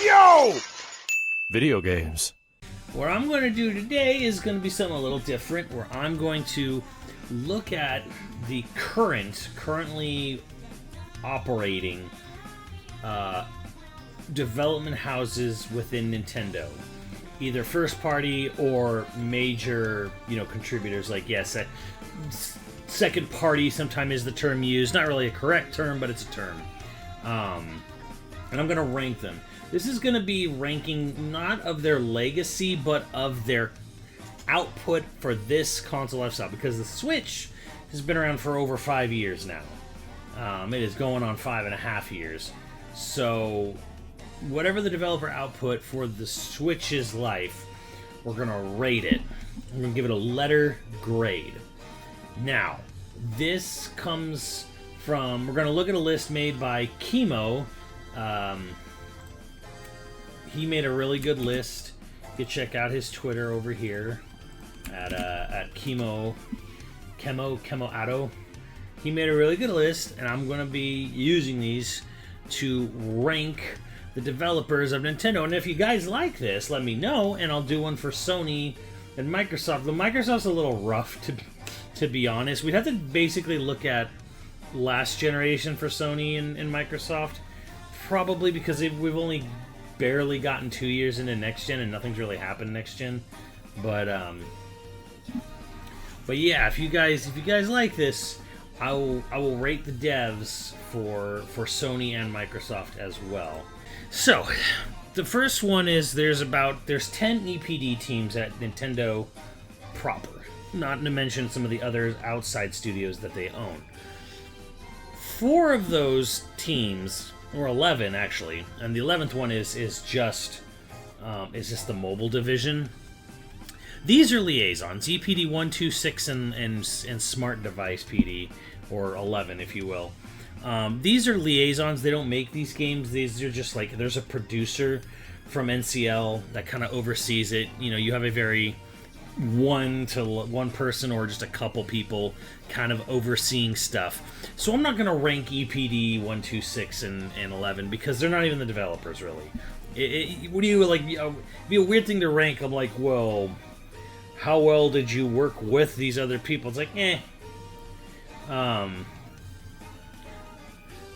Yo! Video games. What I'm going to do today is going to be something a little different, where I'm going to look at the currently operating development houses within Nintendo. Either first party or major, contributors. Like, yes, second party sometimes is the term used. Not really a correct term, but it's a term. And I'm going to rank them. This is going to be ranking not of their legacy, but of their output for this console lifestyle. Because the Switch has been around for over 5 years now. It is going on 5.5 years. So, whatever the developer output for the Switch's life, we're going to rate it. We're going to give it a letter grade. Now, this comes from... We're going to look at a list made by Chemo. He made a really good list. You can check out his Twitter over here at Chemo Atto. He made a really good list, and I'm going to be using these to rank the developers of Nintendo. And if you guys like this, let me know, and I'll do one for Sony and Microsoft. The Microsoft's a little rough, to be honest. We'd have to basically look at last generation for Sony and Microsoft, probably because we've only barely gotten 2 years into next gen, and nothing's really happened next gen. But yeah, if you guys like this, I will rate the devs for Sony and Microsoft as well. So, the first one is there's 10 EPD teams at Nintendo proper, not to mention some of the other outside studios that they own. 4 of those teams, or 11 actually, and the 11th one is just the mobile division. These are liaisons, EPD 1, 2, 6, and Smart Device PD, or 11 if you will. These are liaisons. They don't make these games. These are just like, there's a producer from NCL that kind of oversees it. You have a very one person or just a couple people kind of overseeing stuff. So I'm not going to rank EPD 1, 2, 6, and 11 because they're not even the developers, really. What do you, like, it'd be a weird thing to rank. I'm like, well, how well did you work with these other people? It's like,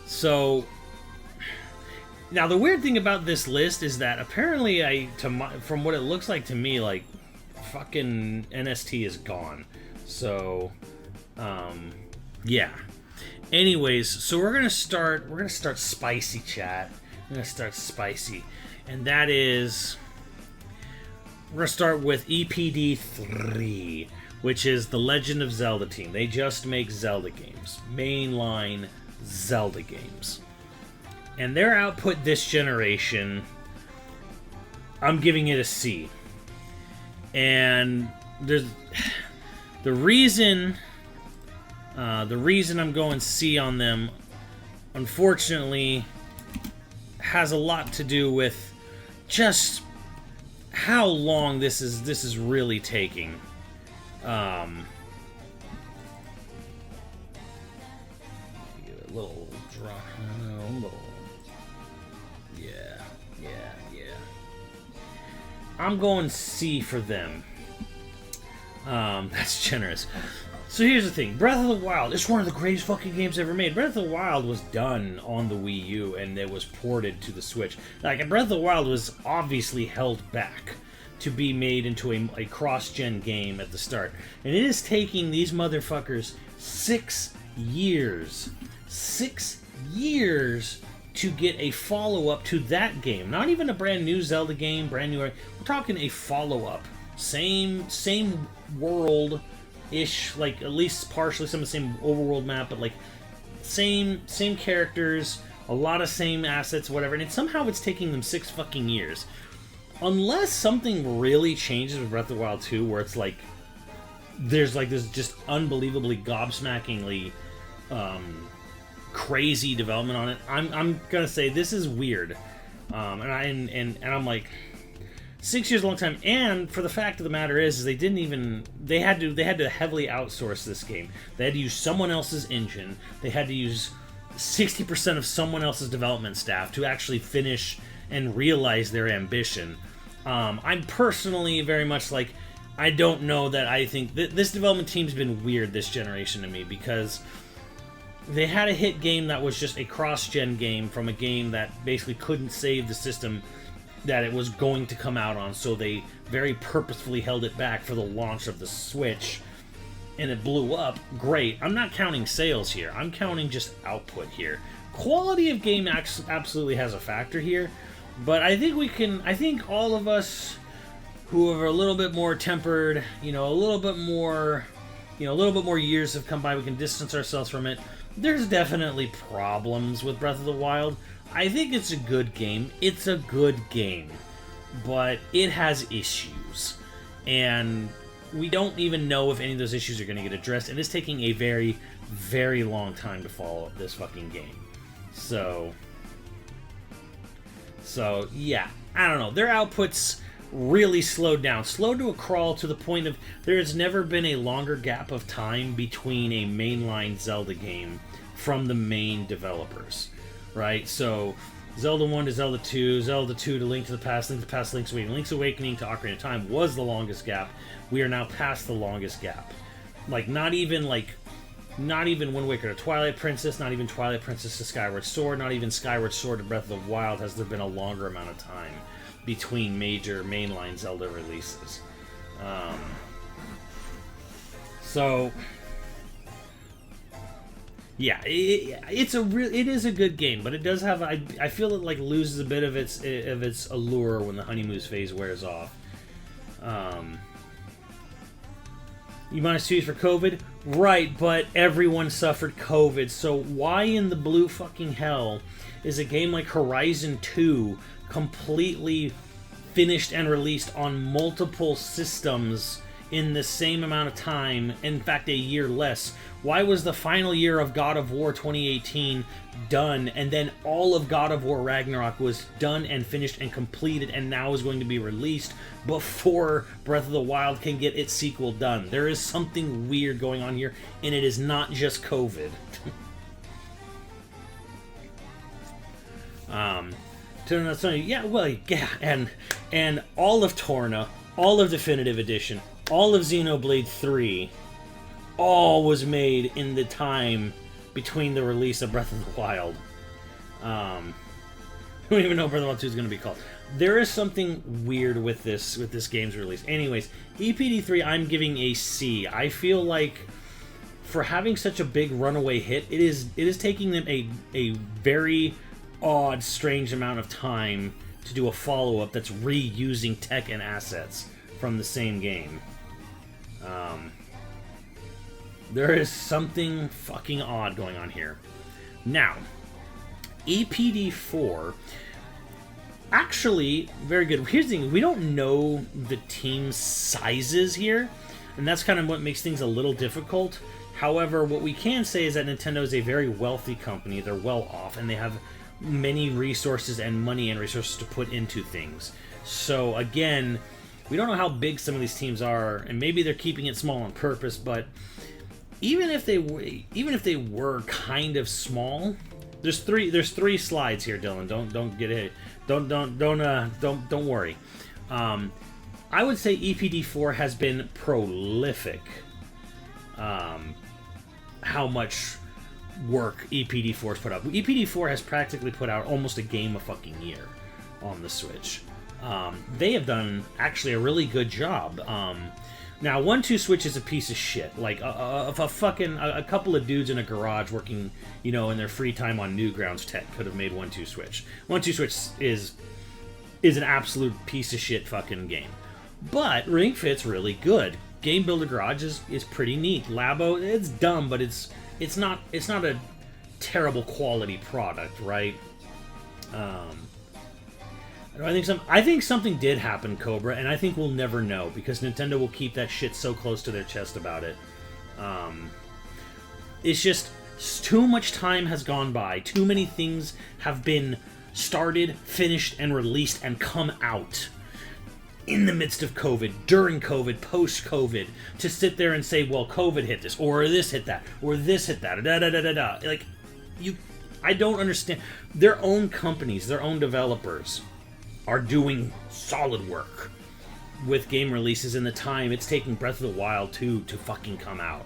So, now the weird thing about this list is that apparently from what it looks like to me, like, fucking NST is gone. So, yeah. Anyways, so we're gonna start spicy, chat. We're gonna start spicy. And that is, we're gonna start with EPD 3, which is the Legend of Zelda team. They just make Zelda games. Mainline Zelda games. And their output this generation, I'm giving it a C. And the reason I'm going C on them, unfortunately, has a lot to do with just how long this is really taking. Give it a little drop. Yeah. I'm going C for them. That's generous. So here's the thing. Breath of the Wild is one of the greatest fucking games ever made. Breath of the Wild was done on the Wii U and it was ported to the Switch. Like, Breath of the Wild was obviously held back to be made into a cross-gen game at the start. And it is taking these motherfuckers 6 years. 6 years to get a follow-up to that game. Not even a brand new Zelda game, brand new... We're talking a follow-up. Same world-ish, like at least partially some of the same overworld map, but like same characters, a lot of same assets, whatever. And somehow it's taking them 6 fucking years. Unless something really changes with Breath of the Wild 2, where it's like there's this just unbelievably gobsmackingly crazy development on it. I'm gonna say this is weird, and I'm like, 6 years is a long time. And for the fact of the matter is they had to heavily outsource this game. They had to use someone else's engine. They had to use 60% of someone else's development staff to actually finish and realize their ambition. I'm personally very much like, I don't know that I think this development team's been weird this generation to me, because they had a hit game that was just a cross-gen game from a game that basically couldn't save the system that it was going to come out on, so they very purposefully held it back for the launch of the Switch, and it blew up. Great. I'm not counting sales here. I'm counting just output here. Quality of game absolutely has a factor here, but I think all of us who are a little bit more tempered, a little bit more years have come by, we can distance ourselves from it. There's definitely problems with Breath of the Wild. I think it's a good game. It's a good game, but it has issues, and we don't even know if any of those issues are going to get addressed, and it's taking a very, very long time to follow up this fucking game. So yeah, I don't know. Their outputs really slowed down. Slowed to a crawl, to the point of there has never been a longer gap of time between a mainline Zelda game from the main developers, right? So Zelda 1 to Zelda 2, Zelda 2 to Link to the Past, Link to the Past, Link's Awakening. Link's Awakening to Ocarina of Time was the longest gap. We are now past the longest gap. Not even Wind Waker to Twilight Princess, not even Twilight Princess to Skyward Sword, not even Skyward Sword to Breath of the Wild has there been a longer amount of time between major mainline Zelda releases. So yeah, it is a good game, but it does have, I feel it loses a bit of its allure when the honeymoon phase wears off. You -2 for COVID? Right, but everyone suffered COVID, so why in the blue fucking hell is a game like Horizon 2 completely finished and released on multiple systems in the same amount of time, in fact a year less? Why was the final year of God of War 2018 done, and then all of God of War Ragnarok was done and finished and completed, and now is going to be released before Breath of the Wild can get its sequel done? There is something weird going on here, and it is not just COVID. And all of Torna, all of Definitive Edition, all of Xenoblade 3, all was made in the time between the release of Breath of the Wild. I don't even know what Breath of the Wild 2 is going to be called. There is something weird with this game's release. Anyways, EPD 3 I'm giving a C. I feel like for having such a big runaway hit, it is taking them a very odd, strange amount of time to do a follow-up that's reusing tech and assets from the same game. There is something fucking odd going on here. Now, EPD 4, actually, very good. Here's the thing, we don't know the team sizes here, and that's kind of what makes things a little difficult. However, what we can say is that Nintendo is a very wealthy company. They're well off, and they have many resources and money and resources to put into things. So again, we don't know how big some of these teams are, and maybe they're keeping it small on purpose, but even if they were kind of small, there's three slides here, Dylan. Don't get it. Don't worry. I would say EPD4 has been prolific. How much work EPD4 has put out. EPD4 has practically put out almost a game a fucking year on the Switch. They have done actually a really good job. Now, 1-2 Switch is a piece of shit. Like a couple of dudes in a garage working, in their free time on Newgrounds tech could have made 1-2 Switch. 1-2 Switch is an absolute piece of shit fucking game. But Ring Fit's really good. Game Builder Garage is pretty neat. Labo, it's dumb, but it's not a terrible quality product, right? I think something did happen, Cobra, and I think we'll never know because Nintendo will keep that shit so close to their chest about it. It's just too much time has gone by. Too many things have been started, finished, and released and come out in the midst of COVID, during COVID, post-COVID, to sit there and say, well, COVID hit this, or this hit that, or this hit that, da-da-da-da-da. I don't understand. Their own companies, their own developers are doing solid work with game releases in the time it's taking Breath of the Wild 2 to fucking come out.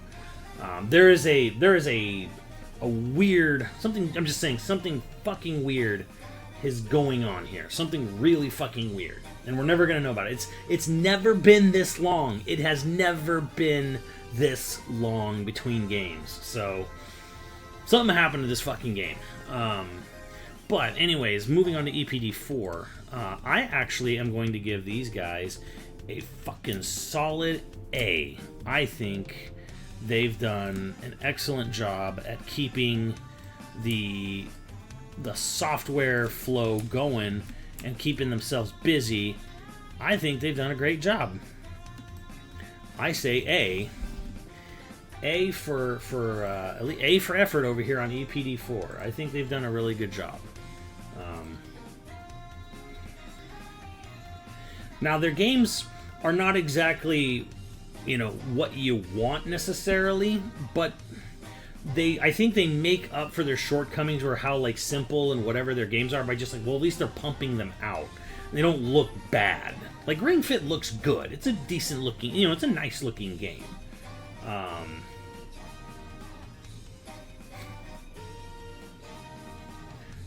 There is a weird something. I'm just saying something fucking weird is going on here. Something really fucking weird, and we're never gonna know about it. It's never been this long. It has never been this long between games. So something happened to this fucking game. But anyways, moving on to EPD 4, I actually am going to give these guys a fucking solid A. I think they've done an excellent job at keeping the software flow going and keeping themselves busy. I think they've done a great job. I say A for effort over here on EPD 4. I think they've done a really good job. Now their games are not exactly, what you want necessarily, but I think they make up for their shortcomings or how like simple and whatever their games are by just like, well, at least they're pumping them out. They don't look bad. Like Ring Fit looks good. It's a decent looking, it's a nice looking game.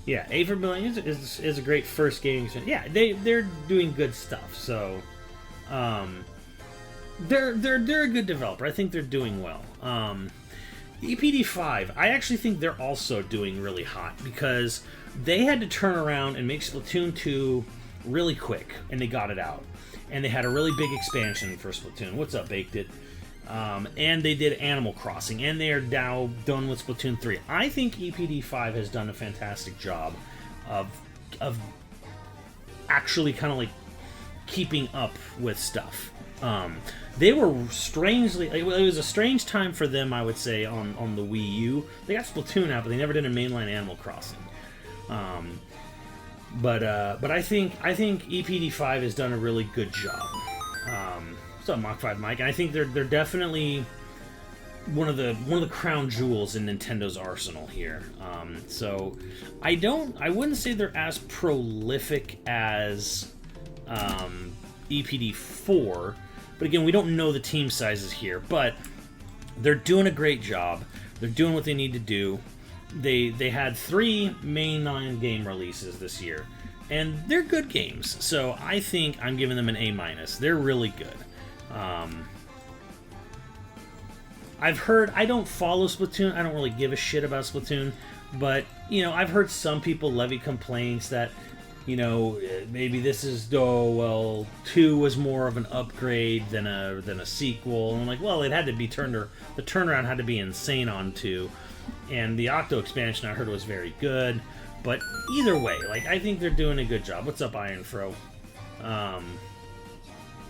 Yeah, A for Billing is a great first game. Yeah, they're doing good stuff. So, they're a good developer. I think they're doing well. EPD 5, I actually think they're also doing really hot because they had to turn around and make Splatoon 2 really quick, and they got it out. And they had a really big expansion for Splatoon. What's up, Baked It? And they did Animal Crossing, and they are now done with Splatoon 3. I think EPD 5 has done a fantastic job of actually kind of like keeping up with stuff. They were strangely, it was a strange time for them, I would say, on the Wii U. They got Splatoon out, but they never did a mainline Animal Crossing. But I think EPD 5 has done a really good job. What's up, Mach 5 Mike? And I think they're definitely one of the crown jewels in Nintendo's arsenal here. So I wouldn't say they're as prolific as EPD 4, but again, we don't know the team sizes here. But they're doing a great job. They're doing what they need to do. They had 3 mainline game releases this year, and they're good games. So I think I'm giving them an A-. They're really good. I've heard, I don't follow Splatoon, I don't really give a shit about Splatoon, but, I've heard some people levy complaints that, maybe this is, 2 was more of an upgrade than a sequel, and I'm like, well, it had to be the turnaround had to be insane on 2, and the Octo expansion I heard was very good, but either way, like, I think they're doing a good job. What's up, Iron Fro? I'll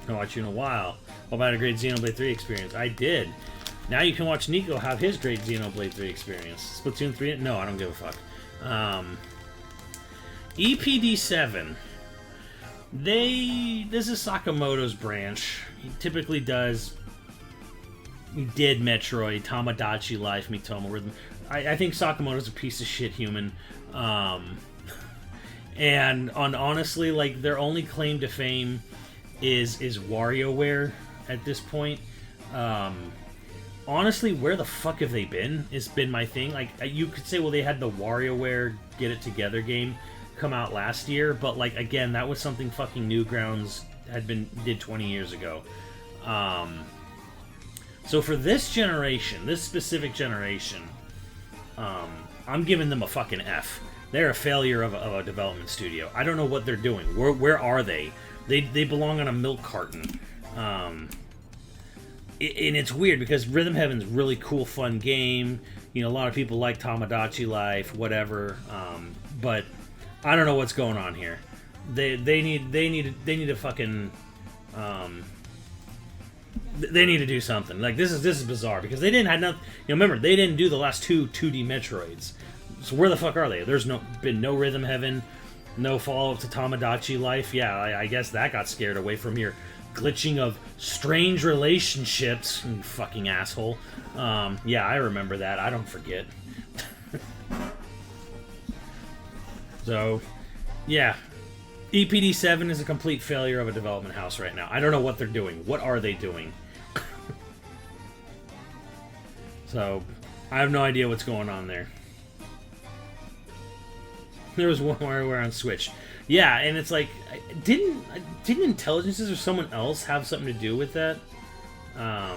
watch you in a while. Hope I had a great Xenoblade 3 experience. I did. Now you can watch Nico have his great Xenoblade 3 experience. Splatoon 3? No, I don't give a fuck. EPD 7. This is Sakamoto's branch. He typically he did Metroid, Tamagotchi Life, Mitoma Rhythm. I think Sakamoto's a piece of shit human. And honestly, like, their only claim to fame is WarioWare at this point. Honestly, where the fuck have they been? It's been my thing. Like, you could say, well, they had the WarioWare Get It Together game come out last year, but, like, again, that was something fucking Newgrounds did 20 years ago. So for this generation, this specific generation, I'm giving them a fucking F. They're a failure of a development studio. I don't know what they're doing. Where are they? They belong on a milk carton. And it's weird because Rhythm Heaven's a really cool, fun game. A lot of people like Tamagotchi Life, whatever. But I don't know what's going on here. They need to fucking they need to do something. Like, this is bizarre because they didn't have nothing. Remember, they didn't do the last 2 2D Metroids. So where the fuck are they? There's been no Rhythm Heaven, no follow-up to Tamagotchi Life. Yeah, I guess that got scared away from your glitching of strange relationships, you fucking asshole. Yeah, I remember that. I don't forget. So, yeah. EPD 7 is a complete failure of a development house right now. I don't know what they're doing. What are they doing? So, I have no idea what's going on there. There was one WarioWare on Switch. Yeah, and it's like, didn't Intelligences or someone else have something to do with that? I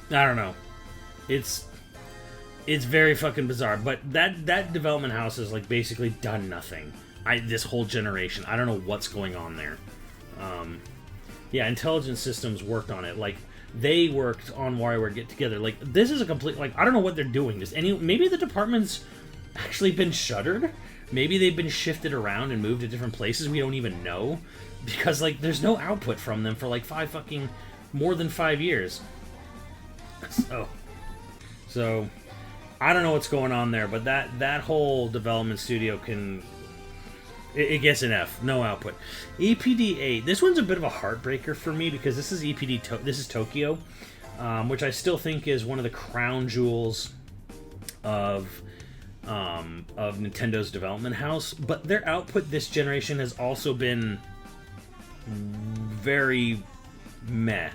don't know. It's very fucking bizarre. But that development house has like basically done nothing. This whole generation. I don't know what's going on there. Yeah, Intelligent Systems worked on it. Like, they worked on WarioWare Get Together. Like, this is a complete, like, I don't know what they're doing. Maybe the department's actually been shuttered? Maybe they've been shifted around and moved to different places we don't even know? Because, like, there's no output from them for, like, more than 5 years. So, I don't know what's going on there, but that whole development studio it gets an F, no output. EPD 8. This one's a bit of a heartbreaker for me because this is this is Tokyo, which I still think is one of the crown jewels of Nintendo's development house. But their output this generation has also been very meh.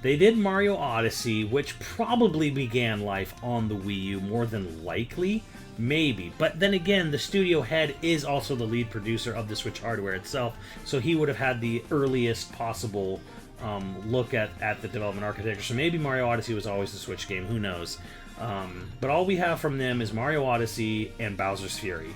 They did Mario Odyssey, which probably began life on the Wii U, more than likely. Maybe. But then again, the studio head is also the lead producer of the Switch hardware itself, so he would have had the earliest possible look at the development architecture. So maybe Mario Odyssey was always the Switch game, who knows. But all we have from them is Mario Odyssey and Bowser's Fury.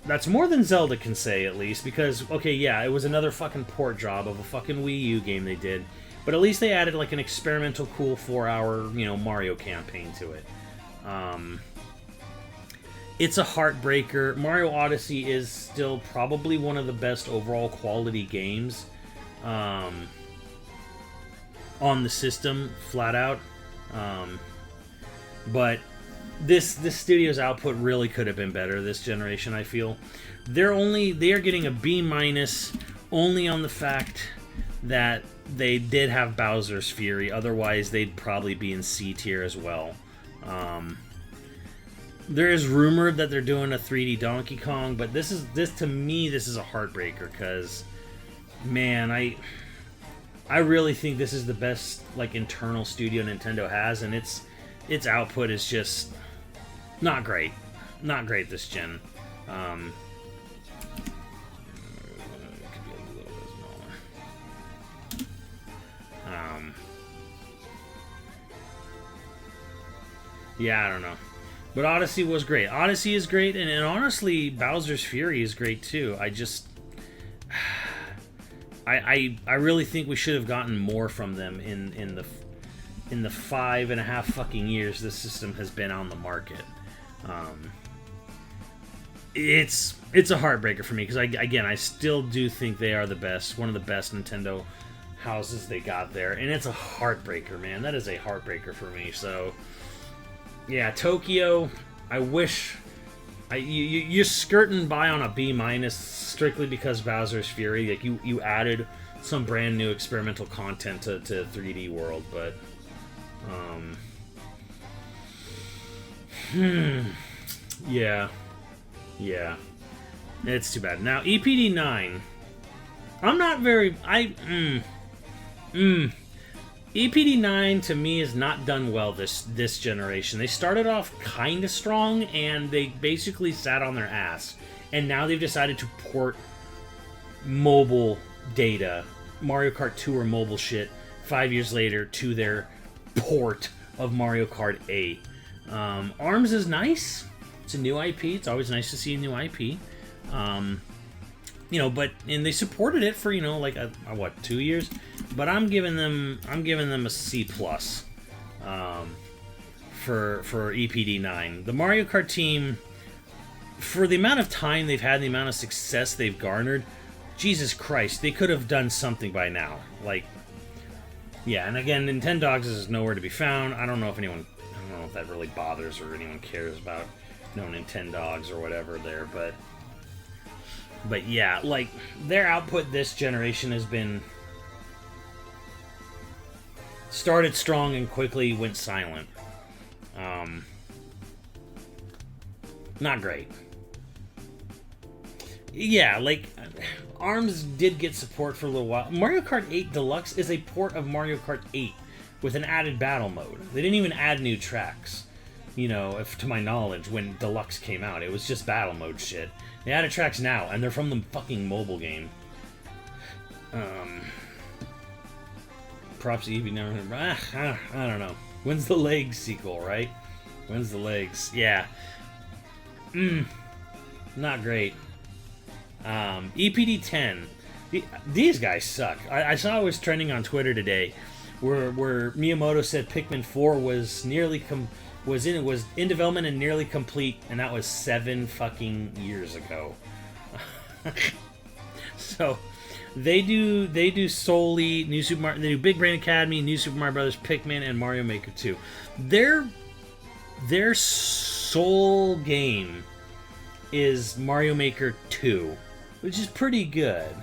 That's more than Zelda can say, at least, because, okay, yeah, it was another fucking port job of a fucking Wii U game they did, but at least they added, like, an experimental, cool 4-hour, Mario campaign to it. It's a heartbreaker. Mario Odyssey is still probably one of the best overall quality games on the system, flat out. But this studio's output really could have been better this generation, I feel. They are getting a B- only on the fact that they did have Bowser's Fury. Otherwise, they'd probably be in C tier as well. There is rumored that they're doing a 3D Donkey Kong, but this to me this is a heartbreaker because, man, I really think this is the best like internal studio Nintendo has, and its output is just not great, this gen. Could be a little bit smaller. Yeah, I don't know. But Odyssey was great. Odyssey is great, and honestly, Bowser's Fury is great too. I really think we should have gotten more from them in the 5.5 fucking years this system has been on the market. It's a heartbreaker for me because I still do think they are the best, one of the best Nintendo houses they got there, and it's a heartbreaker, man. That is a heartbreaker for me. So. Yeah, Tokyo, I wish... You're skirting by on a B- strictly because Bowser's Fury. Like, you added some brand new experimental content to 3D World, but... Yeah. It's too bad. Now, EPD 9. I'm not very... EPD 9 to me is not done well this generation. They started off kind of strong and they basically sat on their ass. And now they've decided to port mobile data, Mario Kart 2 or mobile shit, 5 years later to their port of Mario Kart 8. ARMS is nice. It's a new IP. It's always nice to see a new IP. But they supported it for like 2 years. But I'm giving them a C+ for EPD 9. The Mario Kart team, for the amount of time they've had, the amount of success they've garnered, Jesus Christ, they could have done something by now. Like, yeah, and again, Nintendogs is nowhere to be found. I don't know if that really bothers or anyone cares about Nintendogs or whatever there, but yeah, like, their output this generation has been started strong and quickly went silent. Not great. Yeah, like ARMS did get support for a little while. Mario Kart 8 Deluxe is a port of Mario Kart 8 with an added battle mode. They didn't even add new tracks. You know, if to my knowledge, when Deluxe came out, it was just battle mode shit. They added tracks now, and they're from the fucking mobile game. Props to Eevee. I don't know. When's the Legs sequel, right? When's the Legs? Yeah. Not great. EPD 10. These guys suck. I saw it was trending on Twitter today, where Miyamoto said Pikmin 4 was was in development and nearly complete, and that was 7 fucking years ago. So they do solely New Super Mario. They do Big Brain Academy, New Super Mario Brothers, Pikmin, and Mario Maker 2. Their sole game is Mario Maker 2, which is pretty good.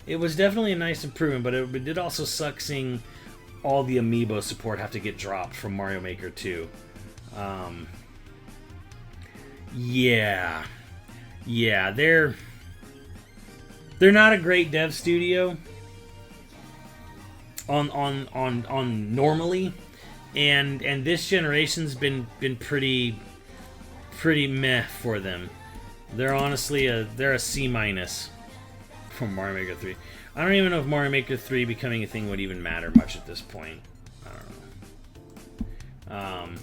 It was definitely a nice improvement, but it did also suck seeing all the amiibo support have to get dropped from Mario Maker 2. Yeah, they're not a great dev studio on normally, and this generation's been pretty meh for them. They're honestly they're a C- from Mario Maker 3. I don't even know if Mario Maker 3 becoming a thing would even matter much at this point. I don't know.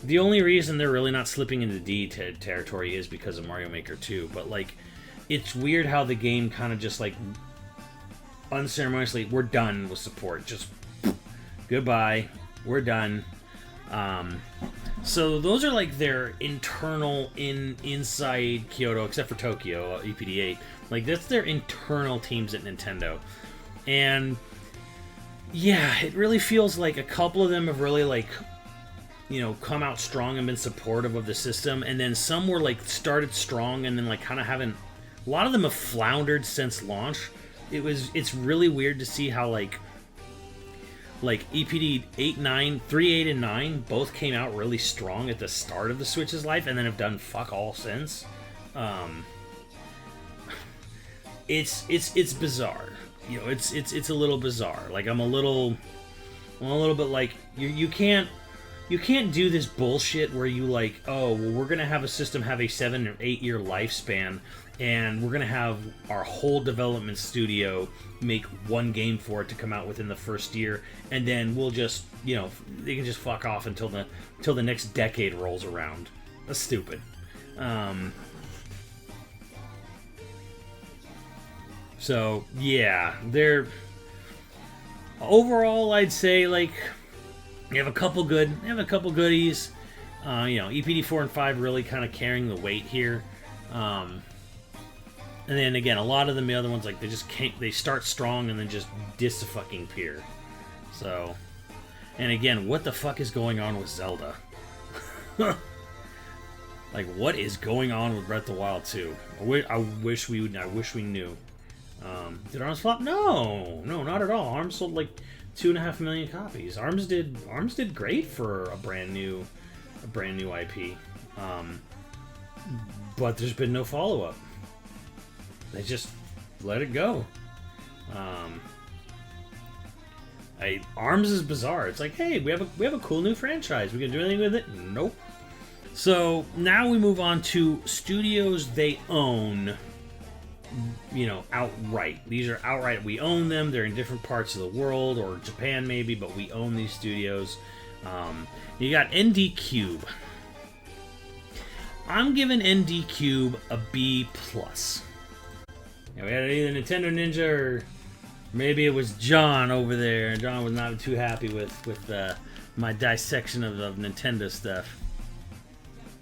The only reason they're really not slipping into D territory is because of Mario Maker 2. But, like, it's weird how the game kind of just, like, unceremoniously, we're done with support. Just, goodbye. We're done. So those are, like, their internal inside Kyoto, except for Tokyo, EPD 8. Like, that's their internal teams at Nintendo. And, yeah, it really feels like a couple of them have really, like, you know, come out strong and been supportive of the system, and then some were like started strong and then like kind of haven't. A lot of them have floundered since launch. It's really weird to see how like EPD 8, 9, 3, 8, and 9 both came out really strong at the start of the Switch's life and then have done fuck all since. It's bizarre. You know, it's a little bizarre. Like I'm a little bit like you can't do this bullshit where you like, oh, well, we're gonna have a system have a 7 or 8 year lifespan, and we're gonna have our whole development studio make one game for it to come out within the first year, and then we'll just, you know, they can just fuck off until the next decade rolls around. That's stupid. So yeah, they're overall, I'd say like. They have a couple goodies. You know, EPD 4 and 5 really kind of carrying the weight here. And then again, a lot of them, the other ones, like they start strong and then just dis-fucking-peer. So, and again, what the fuck is going on with Zelda? Like, what is going on with Breath of the Wild 2? I wish we knew. Did ARMS flop? No, not at all. ARMS sold like 2.5 million copies. ARMS did great for a brand new IP. But there's been no follow-up. They just let it go. ARMS is bizarre. It's like, hey, we have a cool new franchise. We can do anything with it? Nope. So now we move on to studios they own. You know, outright. These are outright. We own them. They're in different parts of the world or Japan maybe, but we own these studios. You got ND Cube. I'm giving ND Cube a B+. You know, we had either Nintendo Ninja or maybe it was John over there. John was not too happy with my dissection of Nintendo stuff.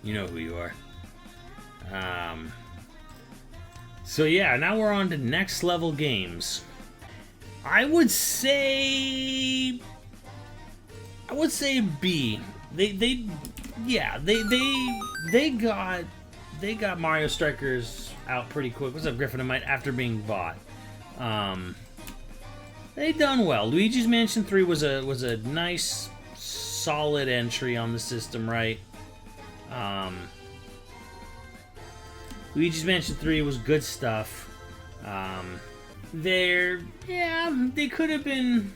You know who you are. So yeah, now we're on to next level games. I would say B. They got Mario Strikers out pretty quick. What's up, Griffin? After being bought. They done well. Luigi's Mansion 3 was a nice, solid entry on the system, right? Luigi's Mansion 3 was good stuff. They could have been.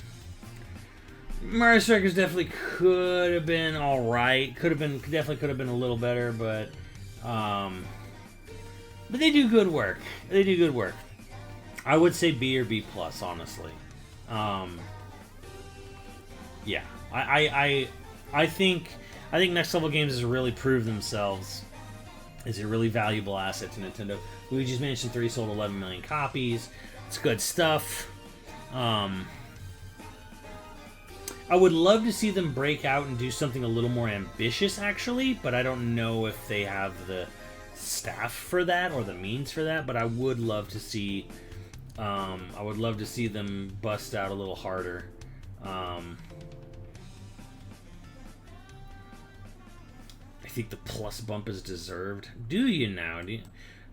Mario Strikers definitely could have been all right. Definitely could have been a little better, but they do good work. They do good work. I would say B or B plus, honestly. Yeah, I think Next Level Games has really proved themselves as a really valuable asset to Nintendo. Luigi's Mansion 3 sold 11 million copies. It's good stuff. I would love to see them break out and do something a little more ambitious, actually, but I don't know if they have the staff for that or the means for that. But I would love to see, them bust out a little harder. I think the plus bump is deserved. Do you now? Do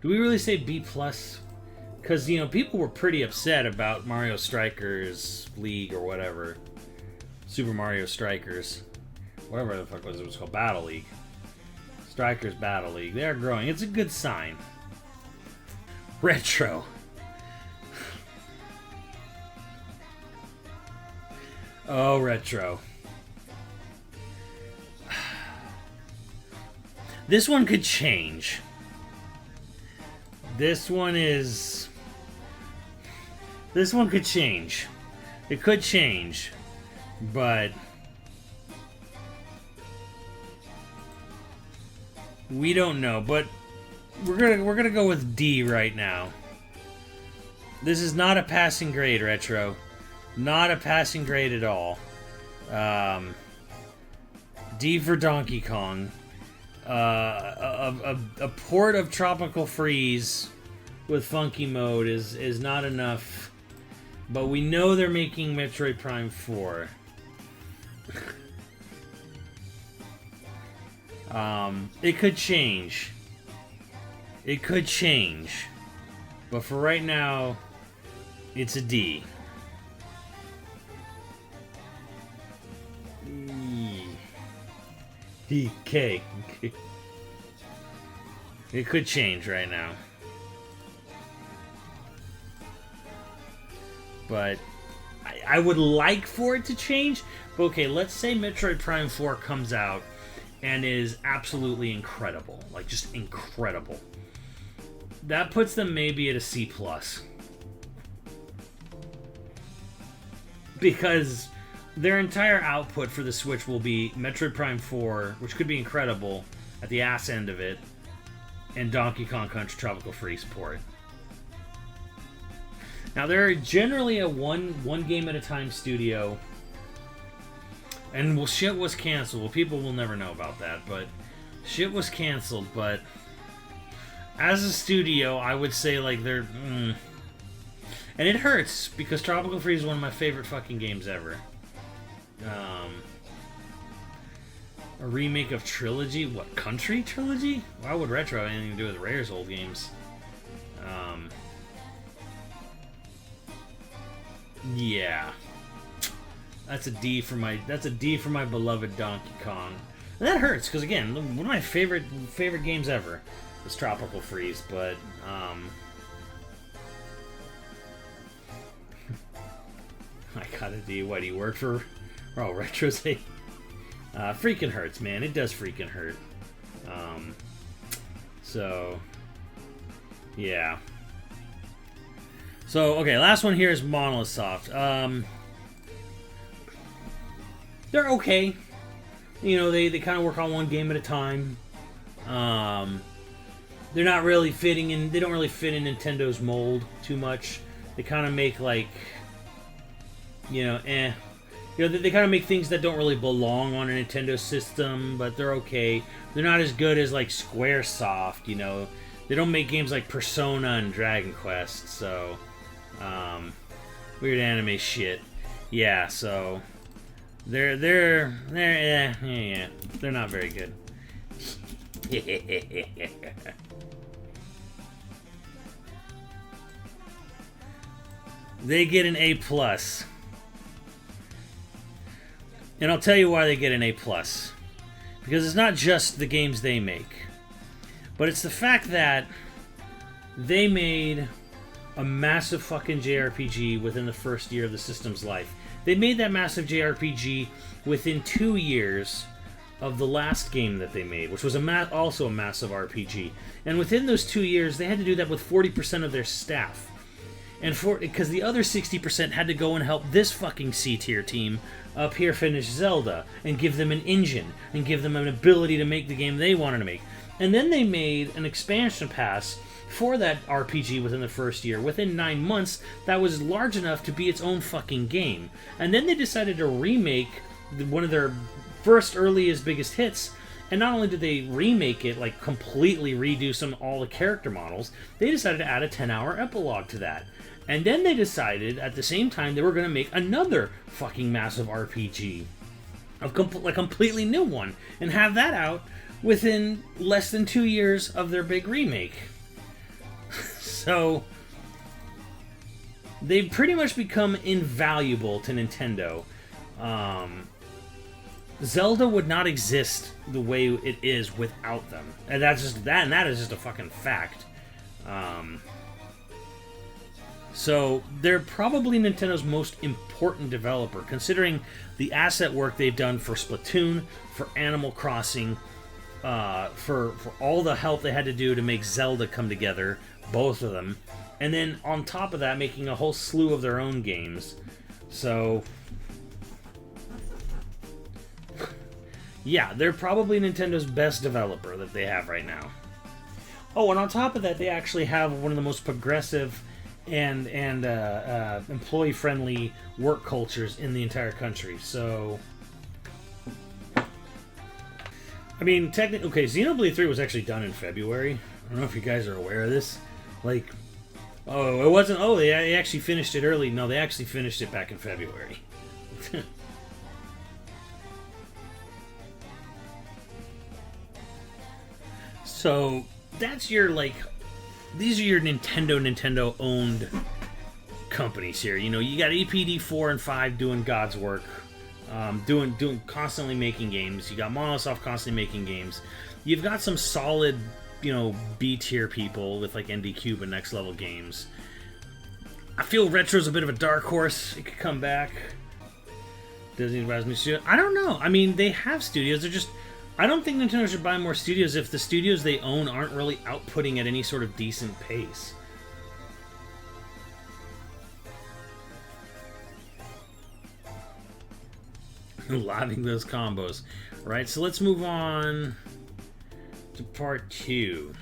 we really say B plus? Because people were pretty upset about Mario Strikers League or whatever. Super Mario Strikers, whatever the fuck it was called, Battle League. Strikers Battle League. They are growing. It's a good sign. Retro. Oh, retro. This one could change. This one could change. It could change. But we don't know. But we're gonna go with D right now. This is not a passing grade, retro. Not a passing grade at all. D for Donkey Kong. A port of Tropical Freeze with Funky Mode is not enough. But we know they're making Metroid Prime 4. It could change. It could change. But for right now, it's a D. K. It could change right now. But I would like for it to change. But okay, let's say Metroid Prime 4 comes out and is absolutely incredible. Like, just incredible. That puts them maybe at a C+. Because their entire output for the Switch will be Metroid Prime 4, which could be incredible at the ass end of it, and Donkey Kong Country Tropical Freeze port. Now, they're generally a one game at a time studio, and shit was canceled. Well, people will never know about that, but shit was canceled. But as a studio, I would say like they're, and it hurts because Tropical Freeze is one of my favorite fucking games ever. A remake of Trilogy? What, Country Trilogy? Why would Retro have anything to do with Rare's old games? Yeah, that's a D for my beloved Donkey Kong. And that hurts because again, one of my favorite games ever was Tropical Freeze. But I got a D. What, he worked for? Oh, Retro's A. Freaking hurts, man. It does freaking hurt. So yeah. So, okay, last one here is Monolith Soft. They're okay. They kind of work on one game at a time. They're not really fitting in. They don't really fit in Nintendo's mold too much. They kind of make like, they kind of make things that don't really belong on a Nintendo system, but they're okay. They're not as good as like Squaresoft. They don't make games like Persona and Dragon Quest. So. Weird anime shit. Yeah, so they're not very good. They get an A+. And I'll tell you why they get an A+. Because it's not just the games they make, but it's the fact that they made a massive fucking JRPG within the first year of the system's life. They made that massive JRPG within 2 years of the last game that they made, which was also a massive RPG. And within those 2 years, they had to do that with 40% of their staff. And because the other 60% had to go and help this fucking C-tier team up here finish Zelda and give them an engine and give them an ability to make the game they wanted to make. And then they made an expansion pass for that RPG within the first year. Within 9 months, that was large enough to be its own fucking game. And then they decided to remake one of their first earliest biggest hits. And not only did they remake it, like completely redo all the character models, they decided to add a 10-hour epilogue to that. And then they decided, at the same time, they were going to make another fucking massive RPG. A completely new one. And have that out within less than 2 years of their big remake. So, they've pretty much become invaluable to Nintendo. Zelda would not exist the way it is without them. And that is just a fucking fact. So they're probably Nintendo's most important developer, considering the asset work they've done for Splatoon, for Animal Crossing, for all the help they had to do to make Zelda come together, both of them, and then on top of that, making a whole slew of their own games. So, yeah, they're probably Nintendo's best developer that they have right now. Oh, and on top of that, they actually have one of the most progressive and employee-friendly work cultures in the entire country. So, I mean, technically, okay, Xenoblade 3 was actually done in February. I don't know if you guys are aware of this. Like, oh, it wasn't, oh, they actually finished it early. No, they actually finished it back in February. So, that's your, like, these are your Nintendo-owned companies here. You know, you got EPD 4 and 5 doing God's work. Constantly making games. You got Monosoft constantly making games. You've got some solid, you know, B-tier people with like ND Cube and Next Level Games. I feel Retro's a bit of a dark horse. It could come back. Disney buys new studio. I don't know. I mean, they have studios. They're just... I don't think Nintendo should buy more studios if the studios they own aren't really outputting at any sort of decent pace. Loving those combos. Right, so let's move on to part 2.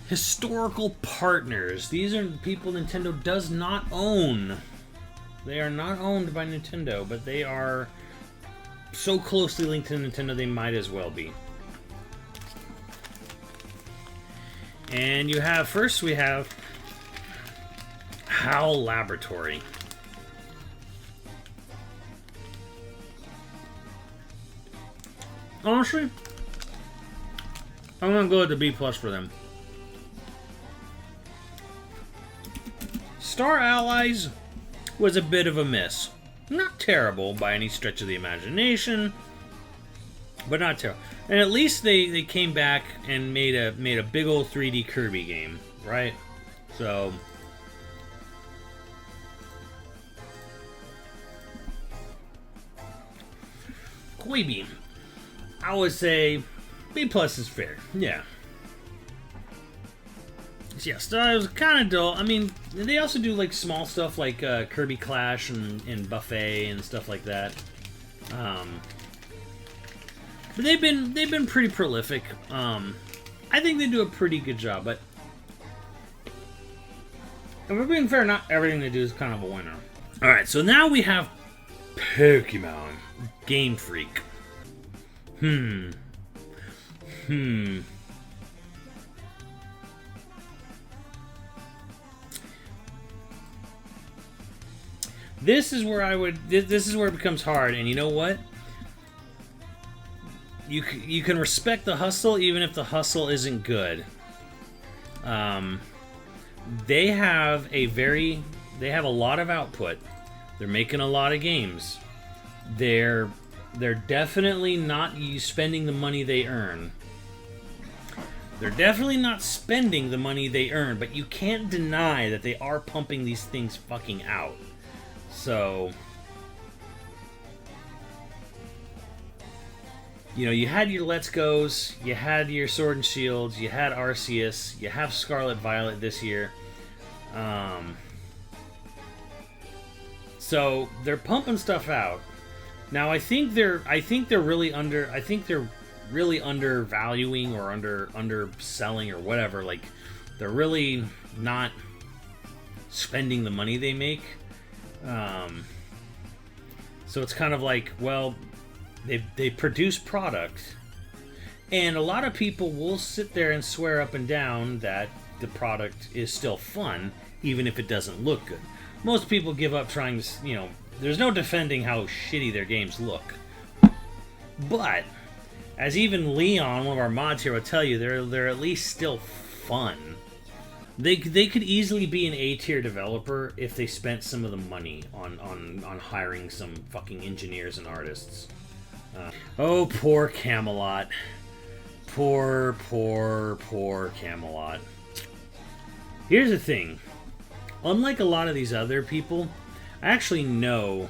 Historical partners. These are people Nintendo does not own. They are not owned by Nintendo, but they are so closely linked to Nintendo they might as well be. And you have, first we have HAL Laboratory. Honestly, I'm gonna go with the B+ for them. Star Allies was a bit of a miss. Not terrible by any stretch of the imagination, but not terrible. And at least they came back and made a big old 3D Kirby game, right? So Koibi, I would say B+ is fair. Yeah. Yeah, Star was kind of dull. I mean, they also do like small stuff like Kirby Clash and Buffet and stuff like that. But they've been pretty prolific. I think they do a pretty good job. But if we're being fair, not everything they do is kind of a winner. All right, so now we have Pokemon Game Freak. This is where this is where it becomes hard, and you know what? You can respect the hustle even if the hustle isn't good. They have a lot of output. They're making a lot of games. They're They're definitely not spending the money they earn. They're definitely not spending the money they earn, but you can't deny that they are pumping these things fucking out. So, you know, you had your Let's Go's, you had your Sword and Shields, you had Arceus, you have Scarlet Violet this year. So they're pumping stuff out. Now I think they're really undervaluing or underselling or whatever. Like, they're really not spending the money they make. So it's kind of like, well, they produce product, and a lot of people will sit there and swear up and down that the product is still fun, even if it doesn't look good. Most people give up trying to, you know, there's no defending how shitty their games look. But, as even Leon, one of our mods here, will tell you, they're at least still fun. They could easily be an A-tier developer if they spent some of the money on hiring some fucking engineers and artists. Oh, poor Camelot. Poor Camelot. Here's the thing. Unlike a lot of these other people, I actually know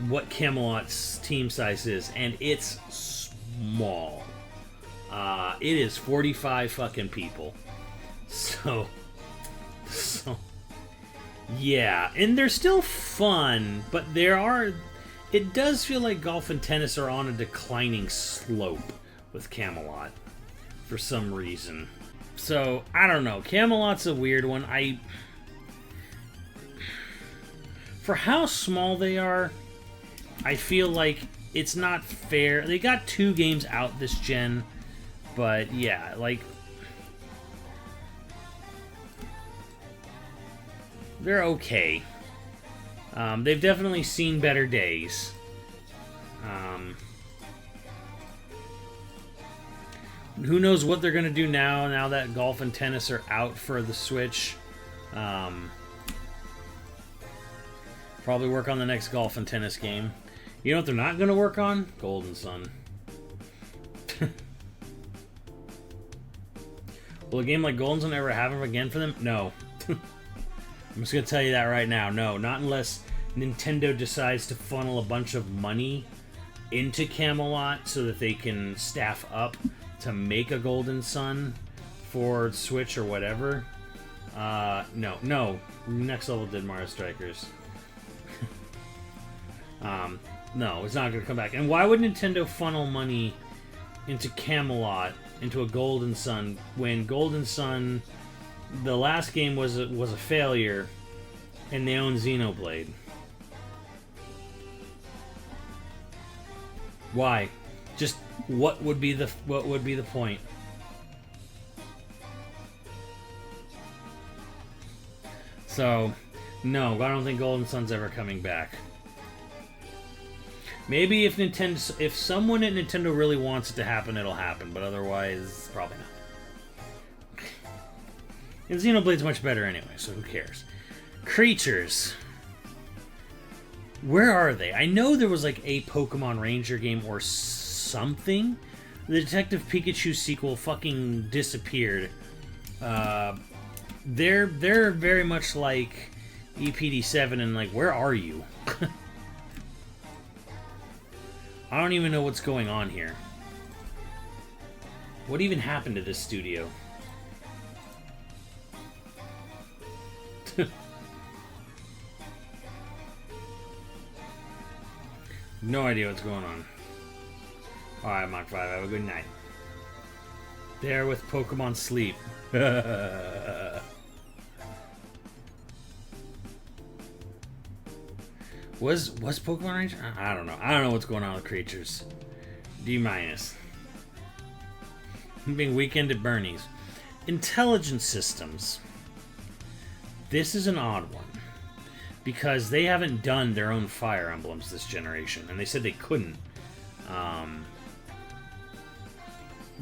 what Camelot's team size is, and it's small. It is 45 fucking people. So, yeah, and they're still fun, but it does feel like golf and tennis are on a declining slope with Camelot for some reason. So, I don't know. Camelot's a weird one. For how small they are, I feel like it's not fair. They got 2 games out this gen, but yeah, like, they're okay. They've definitely seen better days. Who knows what they're going to do now that golf and tennis are out for the Switch. Probably work on the next golf and tennis game. You know what they're not going to work on? Golden Sun. Will a game like Golden Sun ever happen again for them? No. I'm just going to tell you that right now. No, not unless Nintendo decides to funnel a bunch of money into Camelot so that they can staff up to make a Golden Sun for Switch or whatever. No. Next level did Mario Strikers. No, it's not going to come back. And why would Nintendo funnel money into Camelot, into a Golden Sun, when Golden Sun, the last game was a failure, and they own Xenoblade? Why? Just what would be the point? So, no, I don't think Golden Sun's ever coming back. Maybe if someone at Nintendo really wants it to happen, it'll happen, but otherwise, probably not. And Xenoblade's much better anyway, so who cares? Creatures. Where are they? I know there was like a Pokemon Ranger game or something. The Detective Pikachu sequel fucking disappeared. They're very much like EPD 7 and like, where are you? I don't even know what's going on here. What even happened to this studio? No idea what's going on. Alright, Mach 5, have a good night. There with Pokemon Sleep. Was Pokemon Ranger? I don't know. I don't know what's going on with Creatures. D-. Being Weekend at Bernie's. Intelligent Systems. This is an odd one. Because they haven't done their own Fire Emblems this generation. And they said they couldn't.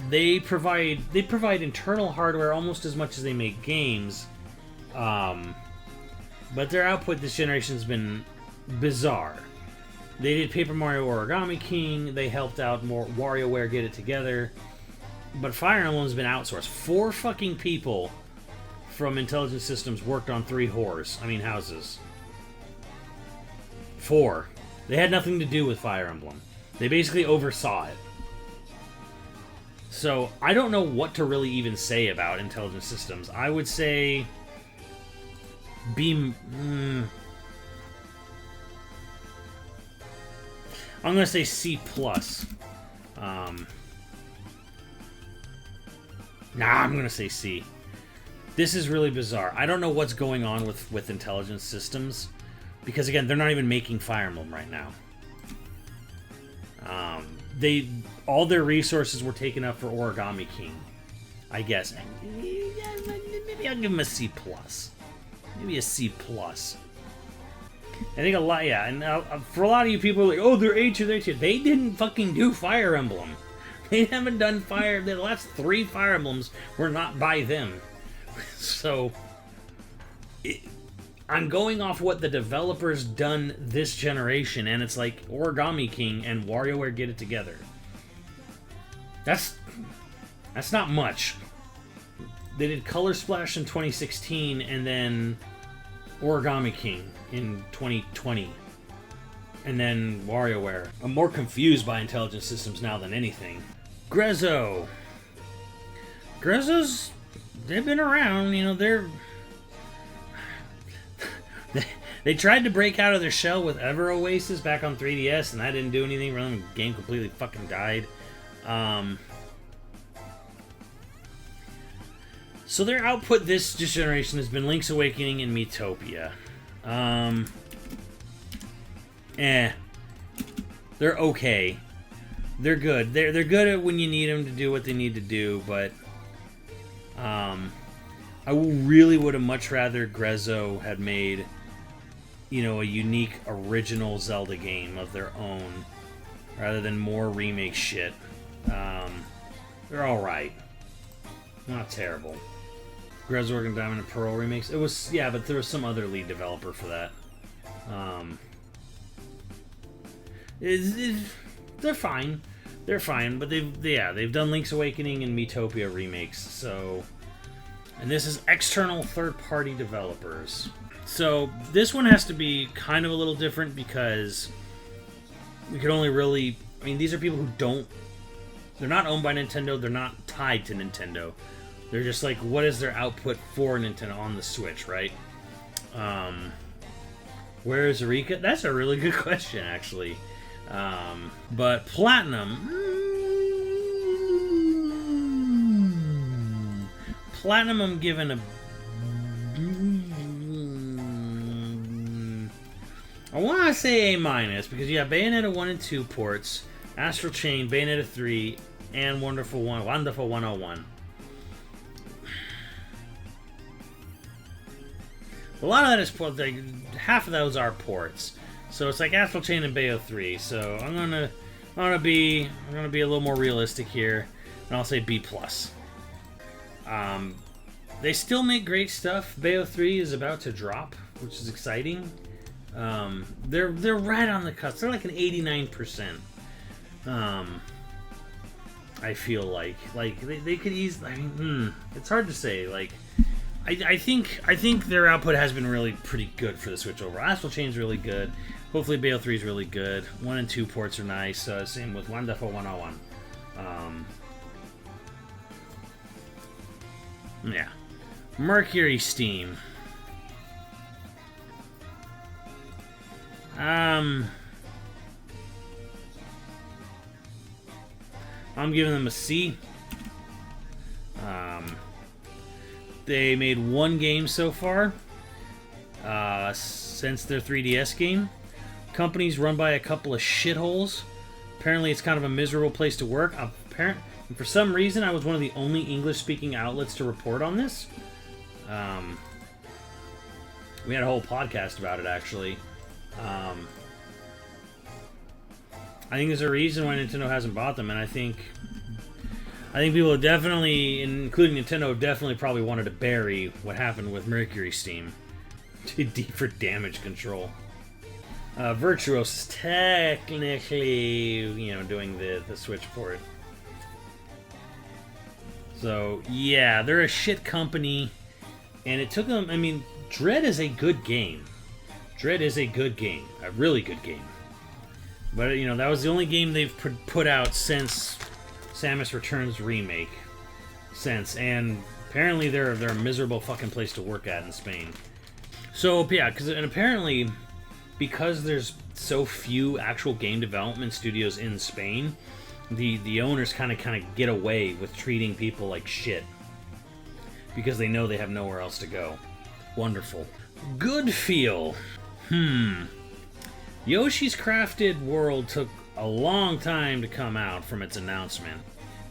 They provide internal hardware almost as much as they make games. But their output this generation has been bizarre. They did Paper Mario Origami King. They helped out more WarioWare get it together. But Fire Emblem's been outsourced. 4 fucking people from Intelligent Systems worked on 3 houses. 4. They had nothing to do with Fire Emblem. They basically oversaw it. So, I don't know what to really even say about Intelligent Systems. I would say... I'm going to say C+. I'm going to say C. This is really bizarre. I don't know what's going on with Intelligent Systems. Because, again, they're not even making Fire Emblem right now. All their resources were taken up for Origami King, I guess. Maybe I'll give them a C+. Maybe a C+. I think a lot, yeah. And for a lot of you people, like, oh, they're A2, they're A2. They didn't fucking do Fire Emblem. They haven't done Fire... The last 3 Fire Emblems were not by them. So... I'm going off what the developers done this generation, and it's like Origami King and WarioWare get it together. That's not much. They did Color Splash in 2016, and then Origami King in 2020. And then WarioWare. I'm more confused by Intelligent Systems now than anything. Grezzo. Grezzo's... They've been around, you know, they're... They tried to break out of their shell with Ever Oasis back on 3DS, and that didn't do anything. The game completely fucking died. So their output this generation has been Link's Awakening and Miitopia. They're okay. They're good. They're good at when you need them to do what they need to do, but I really would have much rather Grezzo had made, you know, a unique original Zelda game of their own rather than more remake shit. They're alright. Not terrible. Grezzo Organ Diamond and Pearl remakes. It was, yeah, but there was some other lead developer for that. They're fine. They're fine, but they've done Link's Awakening and Miitopia remakes, so... And this is external third-party developers. So, this one has to be kind of a little different because we could only really... I mean, these are people who don't... They're not owned by Nintendo, they're not tied to Nintendo. They're just like, what is their output for Nintendo on the Switch, right? Where is Eureka? That's a really good question, actually. But Platinum... Platinum, I'm giving a... I want to say A- because you have Bayonetta 1 and 2 ports, Astral Chain, Bayonetta 3, and Wonderful 101. A lot of that is ports. Like, half of those are ports, so it's like Astral Chain and Bayo 3. So I'm gonna be a little more realistic here, and I'll say B+. They still make great stuff. Bayo 3 is about to drop, which is exciting. They're right on the cusp. They're like an 89%. I feel like they could easily. I mean, it's hard to say. Like, I think their output has been really pretty good for the Switch over. Astral Chain's really good. Hopefully, Bayo 3 is really good. 1 and 2 ports are nice. Same with Wonderful 101. Yeah. Mercury Steam. I'm giving them a C. They made 1 game so far since their 3DS game. Company's run by a couple of shitholes. Apparently, it's kind of a miserable place to work. For some reason, I was one of the only English-speaking outlets to report on this. We had a whole podcast about it, actually. I think there's a reason why Nintendo hasn't bought them, and I think people have definitely, including Nintendo, have definitely probably wanted to bury what happened with Mercury Steam for damage control. Virtuos is technically, you know, doing the Switch port. So, yeah, they're a shit company, and it took them, I mean, Dread is a good game. Dread is a good game. A really good game. But, you know, that was the only game they've put out since Samus Returns Remake. And apparently they're a miserable fucking place to work at in Spain. So, yeah, and apparently, because there's so few actual game development studios in Spain, the owners kind of get away with treating people like shit because they know they have nowhere else to go. Wonderful. Good feel. Yoshi's Crafted World took a long time to come out from its announcement,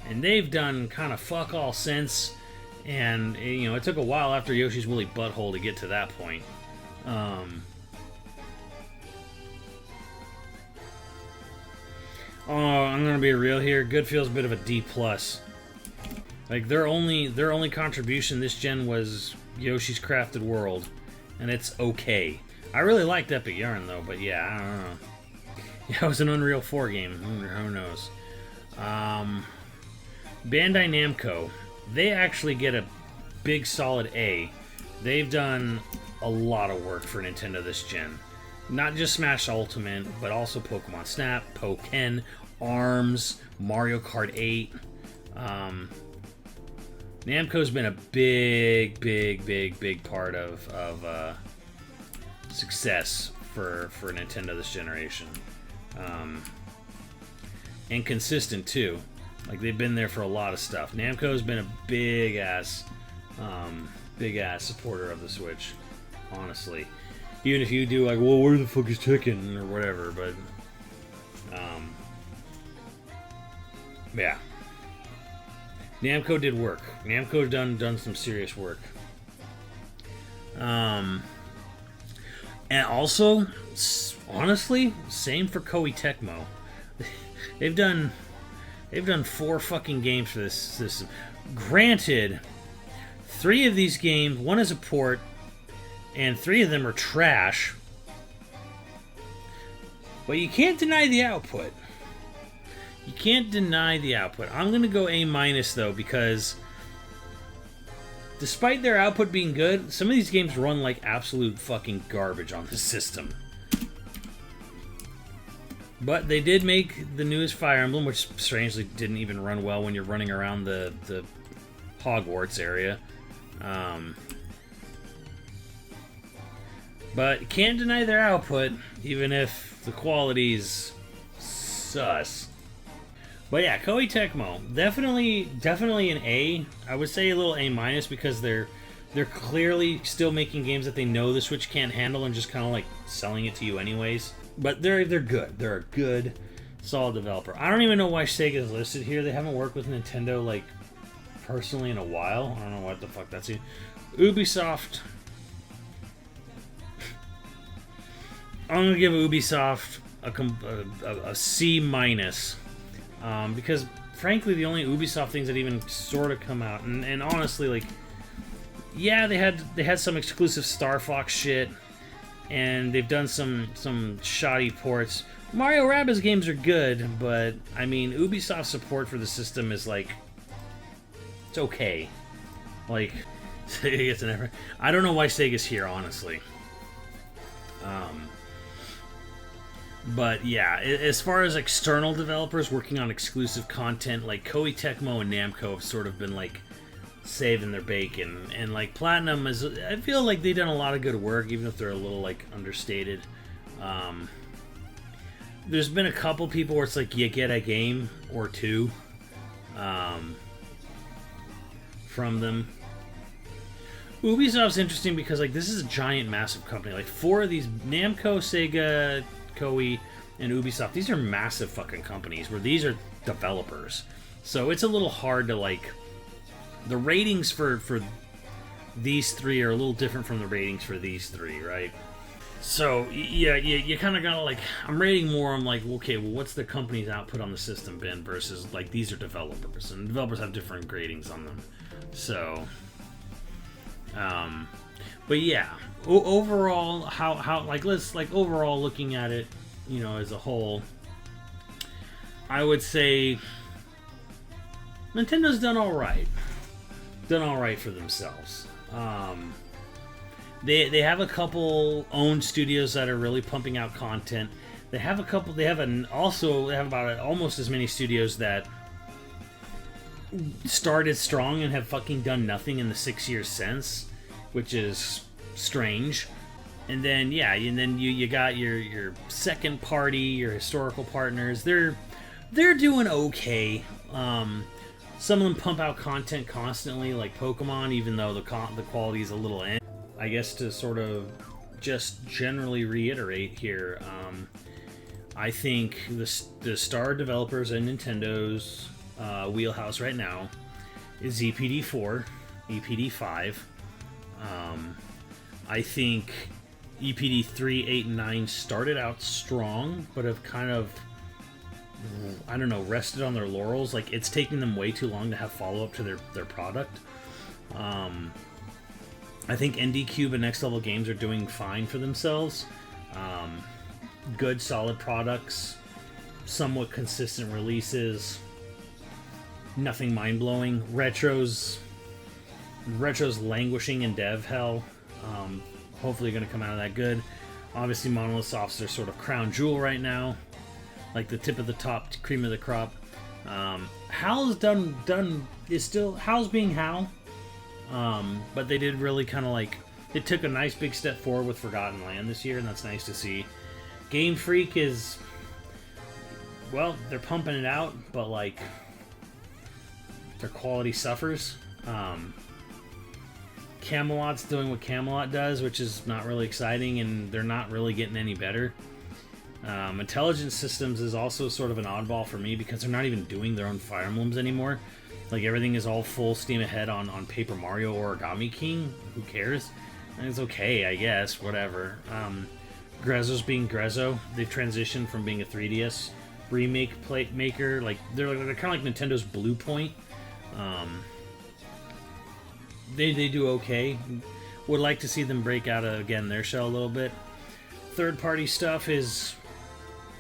and they've done kind of fuck all since. And you know, it took a while after Yoshi's Woolly Butthole to get to that point. Oh, I'm gonna be real here. Good feels a bit of a D+. Like their only contribution this gen was Yoshi's Crafted World, and it's okay. I really liked Epic Yarn though, but yeah, I don't know. Yeah, it was an Unreal 4 game. Who knows? Bandai Namco, they actually get a big solid A. They've done a lot of work for Nintendo this gen. Not just Smash Ultimate, but also Pokemon Snap, Pokken, ARMS, Mario Kart 8. Namco's been a big part of success for Nintendo this generation. And consistent too. Like they've been there for a lot of stuff. Namco's been a big ass supporter of the Switch, honestly. Even if you do like, well, where the fuck is Tekken or whatever, but yeah. Namco did work. Namco's done some serious work. And also, honestly, same for Koei Tecmo. They've done 4 fucking games for this system. Granted, 3 of these games, 1 is a port, and 3 of them are trash. But you can't deny the output. You can't deny the output. I'm going to go A- though, because despite their output being good, some of these games run like absolute fucking garbage on the system. But they did make the newest Fire Emblem, which strangely didn't even run well when you're running around the Hogwarts area. But can't deny their output, even if the quality's sus. But yeah, Koei Tecmo, definitely an A. I would say a little A- because they're clearly still making games that they know the Switch can't handle and just kind of like selling it to you anyways. But they're good. They're a good, solid developer. I don't even know why Sega is listed here. They haven't worked with Nintendo like personally in a while. I don't know what the fuck that's. Ubisoft. I'm gonna give Ubisoft a C-, because frankly the only Ubisoft things that even sort of come out, and honestly, like, yeah, they had some exclusive Star Fox shit, and they've done some shoddy ports. Mario Rabbids games are good, but I mean, Ubisoft support for the system is like, it's okay. Like, it's never. I don't know why Sega's here, honestly. But yeah, as far as external developers working on exclusive content, like Koei Tecmo and Namco have sort of been like saving their bacon, and like Platinum is, I feel like they've done a lot of good work, even if they're a little like understated. There's been a couple people where it's like you get a game or two from them. Ubisoft's interesting because like this is a giant, massive company. Like 4 of these, Namco, Sega, Koei, and Ubisoft, these are massive fucking companies where these are developers. So it's a little hard to like, the ratings for these 3 are a little different from the ratings for these 3, right? So yeah, you kind of gotta like, I'm rating more, I'm like, okay, well, what's the company's output on the system been versus like, these are developers, and developers have different gradings on them. So But yeah, overall, how like let's like overall looking at it, you know, as a whole, I would say Nintendo's done all right for themselves. They have a couple owned studios that are really pumping out content. They have a couple. They have about almost as many studios that started strong and have fucking done nothing in the 6 years since, which is strange. And then you got your second party, your historical partners. They're doing okay. Some of them pump out content constantly, like Pokemon, even though the quality is a little in. I guess to sort of just generally reiterate here, I think the star developers in Nintendo's wheelhouse right now is EPD 4, EPD 5. I think EPD 3, 8, and 9 started out strong, but have kind of, I don't know, rested on their laurels. Like, it's taking them way too long to have follow-up to their product. I think ND Cube and Next Level Games are doing fine for themselves. Good, solid products, somewhat consistent releases, nothing mind-blowing. Retro's languishing in dev hell. Hopefully going to come out of that good. Obviously, Monolith Soft's their sort of crown jewel right now, like the tip of the top, cream of the crop. Hal's Hal's being Hal, but they did really kind of like, they took a nice big step forward with Forgotten Land this year, and that's nice to see. Game Freak is, well, they're pumping it out, but like their quality suffers. Camelot's doing what Camelot does, which is not really exciting, and they're not really getting any better. Intelligent Systems is also sort of an oddball for me because they're not even doing their own Fire Emblems anymore. Like, everything is all full steam ahead on Paper Mario or Origami King. Who cares? And it's okay, I guess. Whatever. Grezzo's being Grezzo. They've transitioned from being a 3DS remake plate maker. Like, they're kind of like Nintendo's Blue Point. They do okay. Would like to see them break out of, again, their shell a little bit. Third-party stuff is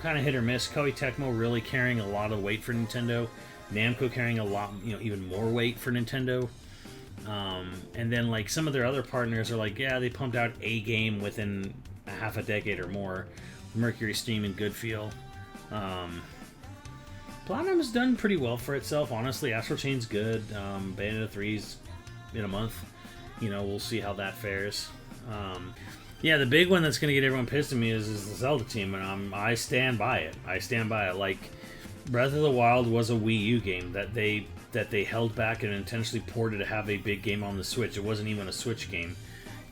kind of hit or miss. Koei Tecmo really carrying a lot of weight for Nintendo. Namco carrying a lot, even more weight for Nintendo. And then, like, some of their other partners are like, yeah, they pumped out a game within a half a decade or more. Mercury Steam and Goodfeel. Platinum's done pretty well for itself, honestly. Astral Chain's good. Bayonetta 3's in a month. We'll see how that fares. Yeah, the big one that's going to get everyone pissed at me is the Zelda team, and I stand by it. Like, Breath of the Wild was a Wii U game that they held back and intentionally ported to have a big game on the Switch. It wasn't even a Switch game.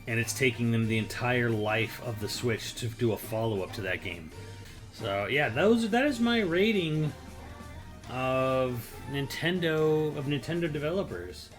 And it's taking them the entire life of the Switch to do a follow-up to that game. So, yeah, that is my rating of Nintendo developers.